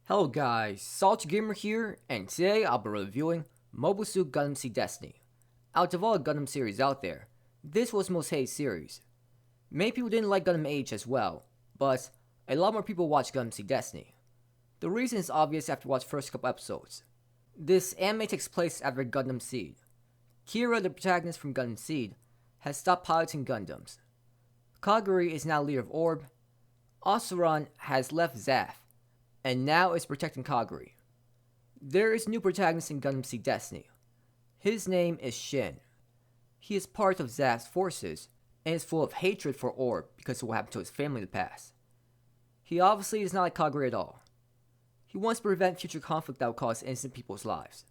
Hello guys, Salty Gamer here, and today I'll be reviewing Mobile Suit Gundam Seed Destiny. Out of all the Gundam series out there, this was the most hated series. Many people didn't like Gundam Age as well, but a lot more people watched Gundam Seed Destiny. The reason is obvious after watching the first couple episodes. This anime takes place after Gundam Seed. Kira, the protagonist from Gundam Seed, has stopped piloting Gundams. Kaguri is now leader of Orb. Asuran has left Zaf, and now is protecting Kaguri. There is a new protagonist in Gundam Seed Destiny. His name is Shin. He is part of Zaf's forces, and is full of hatred for Orb because of what happened to his family in the past. He obviously is not like Kaguri at all. He wants to prevent future conflict that will cause innocent people's lives.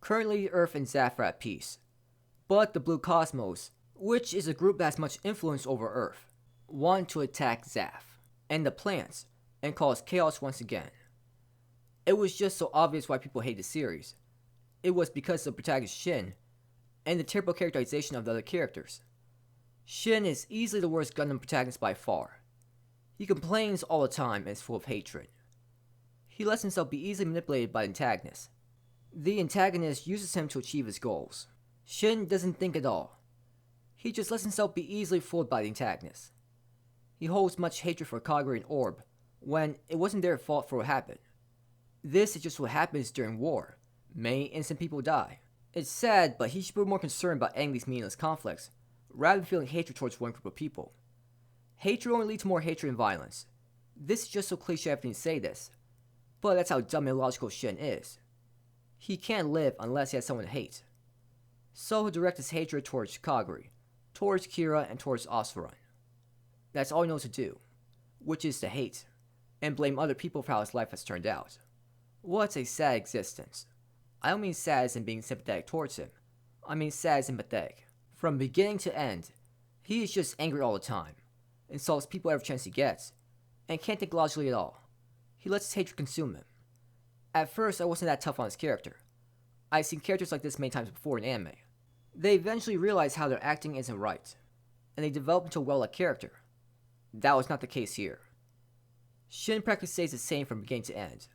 Currently, Earth and Zaf are at peace. But the Blue Cosmos, which is a group that has much influence over Earth, want to attack Zaf and the plants and cause chaos once again. It was just so obvious why people hate the series. It was because of the protagonist Shin and the terrible characterization of the other characters. Shin is easily the worst Gundam protagonist by far. He complains all the time and is full of hatred. He lets himself be easily manipulated by the antagonist. The antagonist uses him to achieve his goals. Shin doesn't think at all. He just lets himself be easily fooled by the antagonist. He holds much hatred for Kaguri and Orb, when it wasn't their fault for what happened. This is just what happens during war. Many innocent people die. It's sad, but he should be more concerned about ending these meaningless conflicts, rather than feeling hatred towards one group of people. Hatred only leads to more hatred and violence. This is just so cliche having to say this, but that's how dumb and illogical Shin is. He can't live unless he has someone to hate. So he'll direct his hatred towards Kaguri, towards Kira, and towards Asuran. That's all he knows to do, which is to hate, and blame other people for how his life has turned out. What a sad existence. I don't mean sad as in being sympathetic towards him. I mean sad as in pathetic. From beginning to end, he is just angry all the time, insults people every chance he gets, and can't think logically at all. He lets his hatred consume him. At first, I wasn't that tough on his character. I've seen characters like this many times before in anime. They eventually realize how their acting isn't right, and they develop into a well-liked character. That was not the case here. Shin practically stays the same from beginning to end.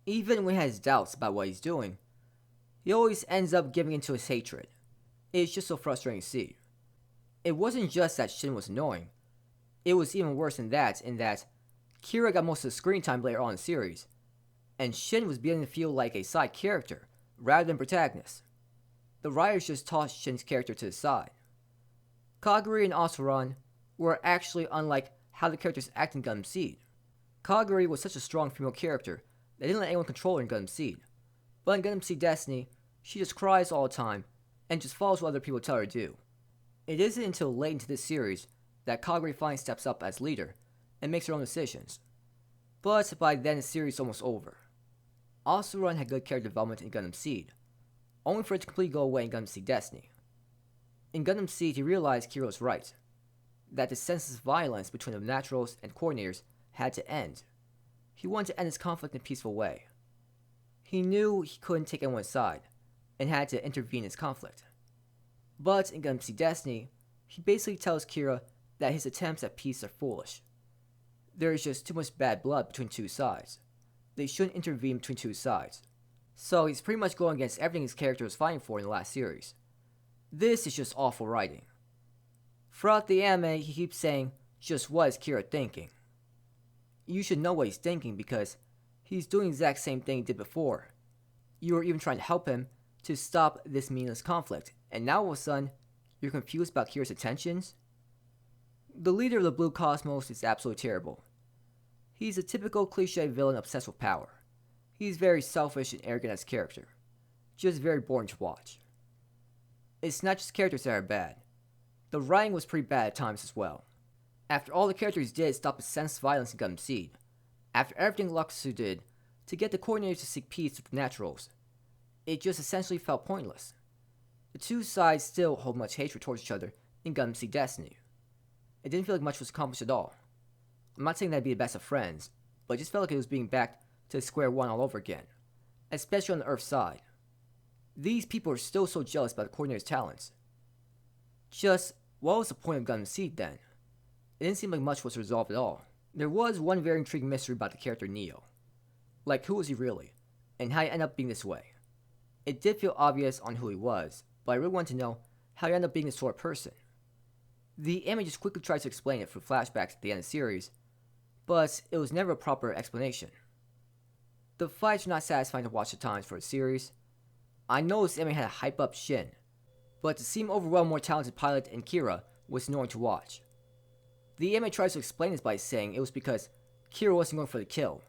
Even when he has doubts about what he's doing, he always ends up giving into his hatred. It's just so frustrating to see. It wasn't just that Shin was annoying. It was even worse than that, in that Kira got most of the screen time later on in the series, and Shin was beginning to feel like a side character rather than protagonist. The writers just tossed Shin's character to the side. Kaguri and Asuran were actually unlike how the characters act in Gundam Seed. Kaguri was such a strong female character that didn't let anyone control her in Gundam Seed. But in Gundam Seed Destiny, she just cries all the time and just follows what other people tell her to do. It isn't until late into this series that Kaguri finally steps up as leader and makes her own decisions. But by then the series is almost over. Asuran had good character development in Gundam Seed, only for it to completely go away in Gundam Seed Destiny. In Gundam Seed, he realized Kira was right, that the senseless violence between the Naturals and coordinators had to end. He wanted to end this conflict in a peaceful way. He knew he couldn't take anyone's side, and had to intervene in this conflict. But in Gundam Seed Destiny, he basically tells Kira that his attempts at peace are foolish. There is just too much bad blood between two sides. They shouldn't intervene between two sides. So he's pretty much going against everything his character was fighting for in the last series. This is just awful writing. Throughout the anime, he keeps saying, just what is Kira thinking? You should know what he's thinking because he's doing the exact same thing he did before. You were even trying to help him to stop this meaningless conflict, and now all of a sudden, you're confused about Kira's intentions? The leader of the Blue Cosmos is absolutely terrible. He's a typical cliche villain obsessed with power. He's very selfish and arrogant as a character. Just very boring to watch. It's not just characters that are bad. The writing was pretty bad at times as well. After all the characters did stop the senseless violence in Gundam Seed, after everything Luxu did to get the coordinators to seek peace with the Naturals, it just essentially felt pointless. The two sides still hold much hatred towards each other in Gundam Seed Destiny. It didn't feel like much was accomplished at all. I'm not saying that'd be the best of friends, but it just felt like it was being back to square one all over again, especially on the Earth side. These people are still so jealous about the coordinator's talents. Just, what was the point of Gundam Seed then? It didn't seem like much was resolved at all. There was one very intriguing mystery about the character Neo. Like, who was he really? And how he ended up being this way? It did feel obvious on who he was, but I really wanted to know how he ended up being this sort of person. The anime just quickly tries to explain it through flashbacks at the end of the series, but it was never a proper explanation. The fights were not satisfying to watch at times for a series. I know this anime had a hype up Shin, but to see him overwhelm more talented pilot and Kira was annoying to watch. The anime tries to explain this by saying it was because Kira wasn't going for the kill,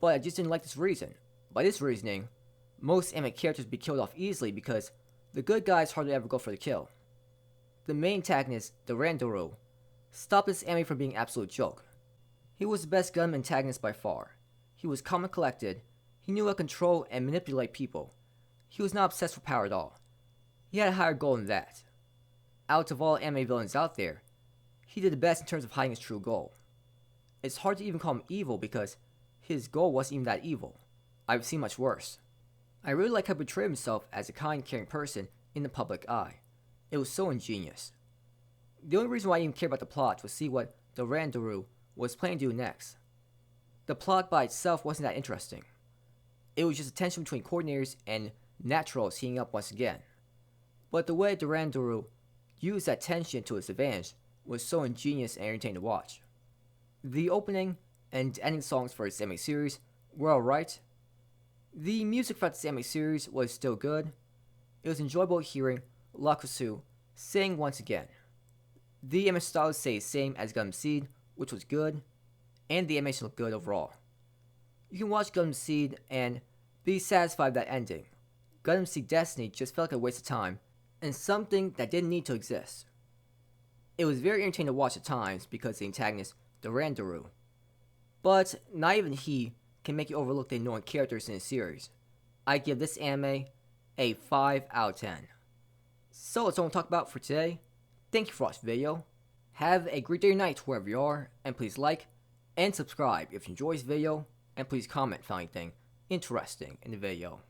but I just didn't like this reason. By this reasoning, most anime characters would be killed off easily because the good guys hardly ever go for the kill. The main antagonist, the Randoru, stopped this anime from being an absolute joke. He was the best Gundam antagonist by far. He was calm and collected, he knew how to control and manipulate people. He was not obsessed with power at all. He had a higher goal than that. Out of all anime villains out there, he did the best in terms of hiding his true goal. It's hard to even call him evil because his goal wasn't even that evil. I've seen much worse. I really like how he portrayed himself as a kind, caring person in the public eye. It was so ingenious. The only reason why I even cared about the plot was to see what the Randoru was planning to do next. The plot by itself wasn't that interesting. It was just a tension between coordinators and naturals heating up once again. But the way the Randoru used that tension to its advantage was so ingenious and entertaining to watch. The opening and ending songs for its anime series were alright. The music for this anime series was still good. It was enjoyable hearing Lakusu sing once again. The anime style stayed the same as Gundam Seed, which was good, and the animation looked good overall. You can watch Gundam Seed and be satisfied with that ending. Gundam Seed Destiny just felt like a waste of time, and something that didn't need to exist. It was very entertaining to watch at times because the antagonist, the Randoru. But not even he can make you overlook the annoying characters in the series. I give this anime a 5 out of 10. So that's all I'm talking about for today. Thank you for watching the video. Have a great day or night wherever you are, and please like and subscribe if you enjoyed this video, and please comment if you found anything interesting in the video.